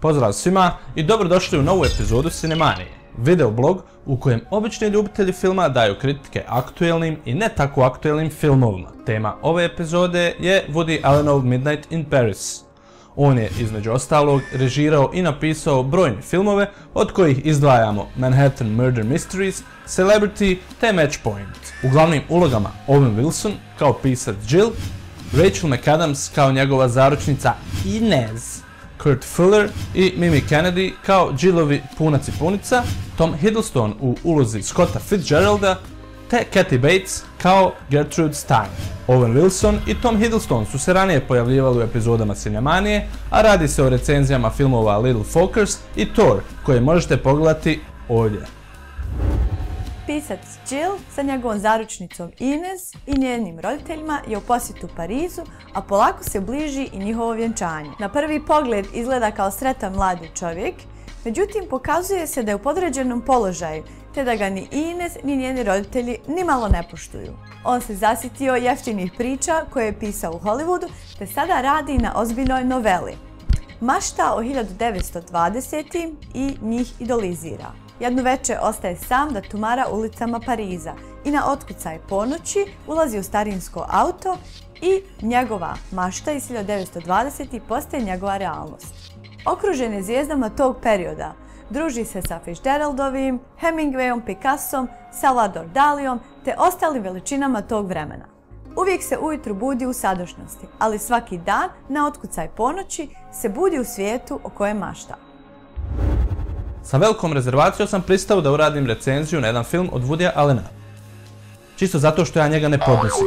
Pozdrav svima i dobrodošli u novu epizodu Cinemanije, videoblog u kojem obični ljubitelji filma daju kritike aktuelnim i ne tako aktuelnim filmovima. Tema ove epizode je Woody Allenov Midnight in Paris. On je između ostalog režirao i napisao brojne filmove, od kojih izdvajamo Manhattan Murder Mysteries, Celebrity te Match Point. U glavnim ulogama Owen Wilson kao pisac Jill, Rachel McAdams kao njegova zaručnica Inez, Kurt Fuller i Mimi Kennedy kao Jillovi punac i punica, Tom Hiddleston u ulozi Scotta Fitzgeralda, te Kathy Bates kao Gertrude Stein. Owen Wilson i Tom Hiddleston su se ranije pojavljivali u epizodama Cinemanije, a radi se o recenzijama filmova Little Focus i Thor, koje možete pogledati ovdje. Pisac Jill sa njegovom zaručnicom Inez i njenim roditeljima je u posjetu Parizu, a polako se bliži i njihovo vjenčanje. Na prvi pogled izgleda kao sretan mladi čovjek, međutim pokazuje se da je u podređenom položaju, te da ga ni Inez ni njeni roditelji nimalo ne poštuju. On se zasitio jeftinih priča koje je pisao u Hollywoodu, te sada radi na ozbiljnoj noveli. Mašta o 1920. i njih idolizira. Jedno veče ostaje sam da tumara ulicama Pariza i na otkucaj ponoći ulazi u starinsko auto i njegova mašta iz 1920. postaje njegova realnost. Okružen je zvijezdama tog perioda, druži se sa Fitzgeraldovim, Hemingwayom, Picassom, Salvador Dalijom te ostalim veličinama tog vremena. Uvijek se ujutro budi u sadašnjosti, ali svaki dan na otkucaj ponoći se budi u svijetu o kojem mašta. Sa velikom rezervacijom sam pristao da uradim recenziju na jedan film od Woodya Allena. Čisto zato što ja njega ne podnosim.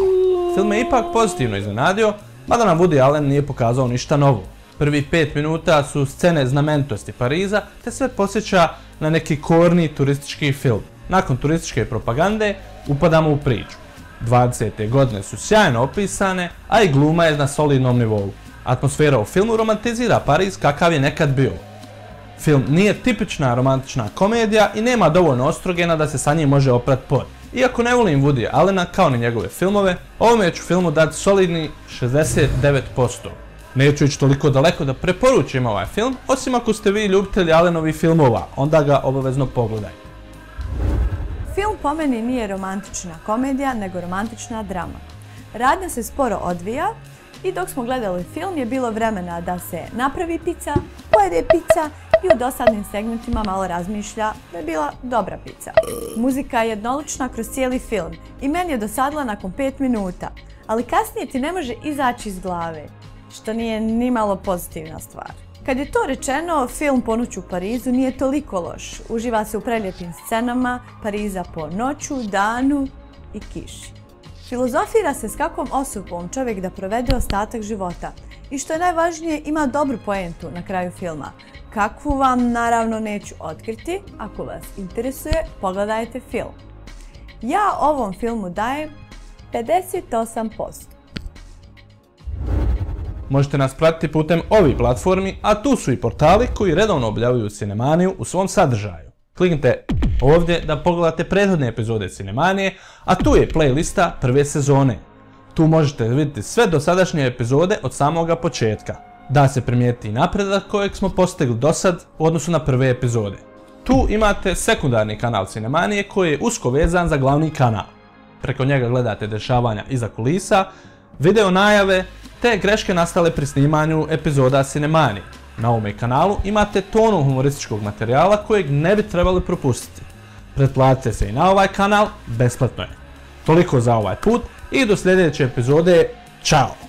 Film je ipak pozitivno iznenadio, mada nam Woody Allen nije pokazao ništa novo. Prvi 5 minuta su scene znamenitosti Pariza, te sve podsjeća na neki korni turistički film. Nakon turističke propagande upadamo u priču. 20. godine su sjajno opisane, a i gluma je na solidnom nivou. Atmosfera u filmu romantizira Pariz kakav je nekad bio. Film nije tipična romantična komedija i nema dovoljno ostrogena da se sa njim može oprat pod. Iako ne volim Woodya Allena kao ni njegove filmove, ovome ću filmu dati solidni 69%. Neću ići toliko daleko da preporučim ovaj film, osim ako ste vi ljubitelji Allenovih filmova, onda ga obavezno pogledajte. Film po meni nije romantična komedija, nego romantična drama. Radnja se sporo odvija i dok smo gledali film je bilo vremena da se napravi pizza, pojede pizza i u dosadnim segmentima malo razmišlja da je bila dobra pizza. Muzika je jednolična kroz cijeli film i meni je dosadila nakon 5 minuta, ali kasnije ti ne može izaći iz glave, što nije nimalo pozitivna stvar. Kad je to rečeno, film Ponoć u Parizu nije toliko loš. Uživa se u prelijepim scenama Pariza po noću, danu i kiši. Filozofira se s kakvom osobom čovjek da provede ostatak života i što je najvažnije ima dobru poentu na kraju filma. Kakvu vam naravno neću otkriti, ako vas interesuje pogledajte film. Ja ovom filmu dajem 58%. Možete nas pratiti putem ovih platformi, a tu su i portali koji redovno objavljuju Cinemaniju u svom sadržaju. Kliknite ovdje da pogledate prethodne epizode Cinemanije, a tu je playlista prve sezone. Tu možete vidjeti sve dosadašnje epizode od samoga početka. Da se primijetiti napredak kojeg smo postigli do sad u odnosu na prve epizode. Tu imate sekundarni kanal Cinemanije koji je usko vezan za glavni kanal. Preko njega gledate dešavanja iza kulisa, video najave te greške nastale pri snimanju epizoda Cinemanije. Na ovome kanalu imate tonu humorističkog materijala kojeg ne bi trebali propustiti. Pretplatite se i na ovaj kanal, besplatno je. Toliko za ovaj put i do sljedeće epizode, čao!